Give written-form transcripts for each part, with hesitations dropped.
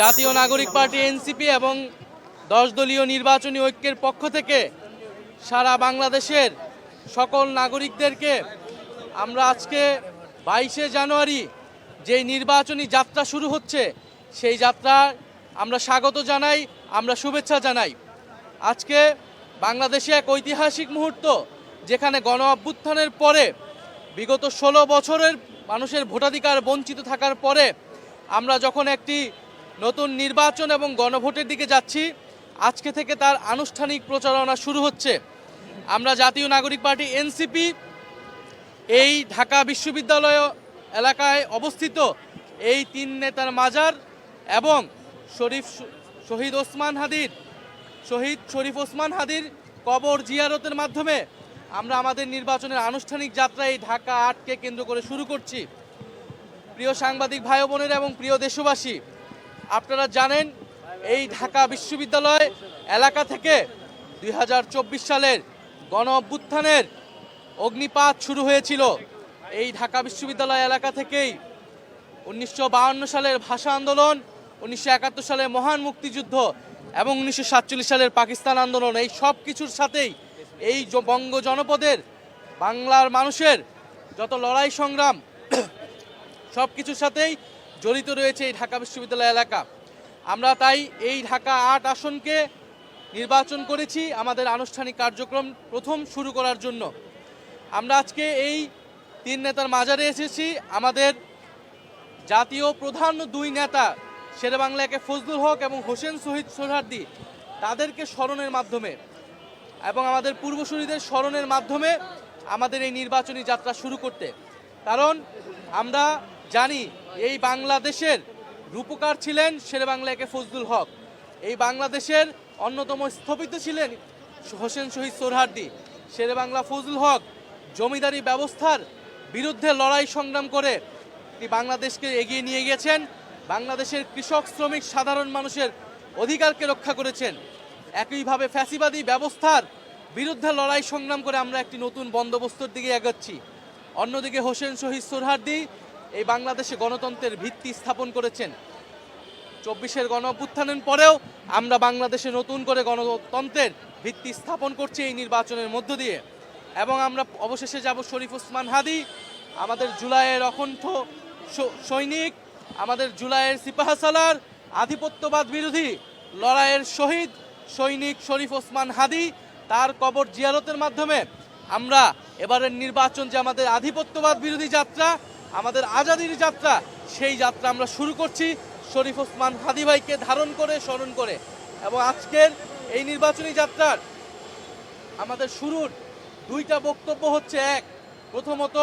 জাতীয় নাগরিক party NCP এবং 10 দলীয় নির্বাচনী ঐক্যের পক্ষ থেকে সারা বাংলাদেশের সকল নাগরিকদেরকে আমরা আজকে 22শে জানুয়ারি যে নির্বাচনী যাত্রা শুরু হচ্ছে সেই যাত্রা আমরা স্বাগত জানাই, আমরা শুভেচ্ছা জানাই। আজকে বাংলাদেশে এক ঐতিহাসিক মুহূর্ত, যেখানে গণ অভ্যুত্থানের পরে বিগত 16 বছরের মানুষের ভোটাধিকার বঞ্চিত থাকার পরে আমরা যখন একটি নতুন নির্বাচন এবং গণভোটের দিকে যাচ্ছি, আজকে থেকে তার আনুষ্ঠানিক প্রচারণা শুরু হচ্ছে। আমরা জাতীয় নাগরিক পার্টি এনসিপি এই ঢাকা বিশ্ববিদ্যালয় এলাকায় অবস্থিত এই 3 নেতার মাজার এবং শহীদ শরীফ ওসমান হাদির কবর জিয়ারতের মাধ্যমে আমরা আমাদের নির্বাচনের আনুষ্ঠানিক যাত্রা এই ঢাকা 8কে কেন্দ্র করে শুরু করছি। প্রিয় সাংবাদিক ভাই বোনেরা এবং প্রিয় দেশবাসী, আপনারা জানেন এই ঢাকা বিশ্ববিদ্যালয় এলাকা থেকে 2024 সালের গণ অভ্যুত্থানের অগ্নিপাত শুরু হয়েছিল। এই ঢাকা বিশ্ববিদ্যালয় এলাকা থেকেই 1952 সালের ভাষা আন্দোলন, 1971 সালের মহান মুক্তিযুদ্ধ এবং 1947 সালের পাকিস্তান আন্দোলন, এই সব কিছুর সাথেই এই বঙ্গ জনপদের বাংলার মানুষের যত লড়াই সংগ্রাম সব কিছুর সাথেই জড়িত রয়েছে এই ঢাকা বিশ্ববিদ্যালয় এলাকা। আমরা তাই এই ঢাকা 8 আসনকে নির্বাচন করেছি আমাদের আনুষ্ঠানিক কার্যক্রম প্রথম শুরু করার জন্য। আমরা আজকে এই 3 নেতার মাজারে এসেছি আমাদের জাতীয় প্রধান 2 নেতা শেরেবাংলা একে ফজলুল হক এবং হোসেন শহীদ সোহরাওয়ার্দী তাদেরকে স্মরণের মাধ্যমে এবং আমাদের পূর্বসূরীদের স্মরণের মাধ্যমে আমাদের এই নির্বাচনী যাত্রা শুরু করতে। কারণ আমরা জানি এই বাংলাদেশের রূপকার ছিলেন শেরেবাংলা একে ফজলুল হক, এই বাংলাদেশের অন্যতম স্থপতি ছিলেন হোসেন শহীদ সোহরাওয়ার্দী। শেরেবাংলা ফজলুল হক জমিদারি ব্যবস্থার বিরুদ্ধে লড়াই সংগ্রাম করে বাংলাদেশকে এগিয়ে নিয়ে গেছেন, বাংলাদেশের কৃষক শ্রমিক সাধারণ মানুষের অধিকারকে রক্ষা করেছেন। একইভাবে ফ্যাসিবাদী ব্যবস্থার বিরুদ্ধে লড়াই সংগ্রাম করে আমরা একটি নতুন বন্দোবস্তর দিকে এগোচ্ছি। অন্যদিকে হোসেন শহীদ সোহরাওয়ার্দী এই বাংলাদেশে গণতন্ত্রের ভিত্তি স্থাপন করেছেন। 24-এর গণ অভ্যুত্থানের পরেও আমরা বাংলাদেশে নতুন করে গণতন্ত্রের ভিত্তি স্থাপন করছি এই নির্বাচনের মধ্য দিয়ে। এবং আমরা অবশেষে যাব শরীফ ওসমান হাদি, আমাদের জুলাইয়ের অকণ্ঠ সৈনিক, আমাদের জুলাইয়ের সিপাহসালার আধিপত্যবাদ বিরোধী লড়াইয়ের শহীদ সৈনিক শরীফ ওসমান হাদি, তার কবর জিয়ারতের মাধ্যমে আমরা এবারের নির্বাচন যে আমাদের আধিপত্যবাদ বিরোধী যাত্রা, আমাদের আজাদির যাত্রা, সেই যাত্রা আমরা শুরু করছি শরীফ ওসমান হাদি ভাইকে ধারণ করে স্মরণ করে। এবং আজকের এই নির্বাচনী যাত্রার আমাদের শুরুর 2টা বক্তব্য হচ্ছে, এক, প্রথমত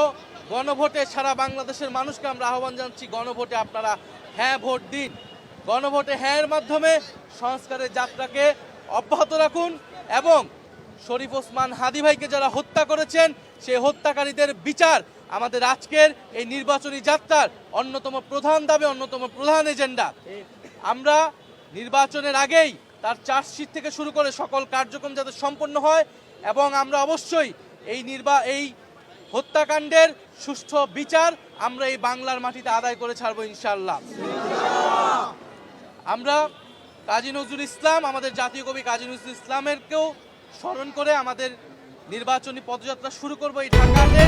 গণভোটে সারা বাংলাদেশের মানুষকে আমরা আহ্বান জানাচ্ছি, গণভোটে আপনারা হ্যাঁ ভোট দিন। গণভোটে হ্যাঁ এর মাধ্যমে সংস্কারের যাত্রাকে অব্যাহত রাখুন এবং শরীফ ওসমান হাদি ভাইকে যারা হত্যা করেছেন সেই হত্যাকারীদের বিচার আমাদের আজকের এই নির্বাচনী যাত্রার অন্যতম প্রধান দাবি, অন্যতম প্রধান এজেন্ডা। আমরা নির্বাচনের আগেই তার চার্জশিট থেকে শুরু করে সকল কার্যক্রম যাতে সম্পন্ন হয় এবং আমরা অবশ্যই এই হত্যাকাণ্ডের সুষ্ঠু বিচার আমরা এই বাংলার মাটিতে আদায় করে ছাড়বো ইনশাআল্লাহ। আমরা কাজী নজরুল ইসলাম, আমাদের জাতীয় কবি কাজী নজরুল ইসলামেরকেও স্মরণ করে আমাদের নির্বাচনী পদযাত্রা শুরু করবো এই ঢাকাতে।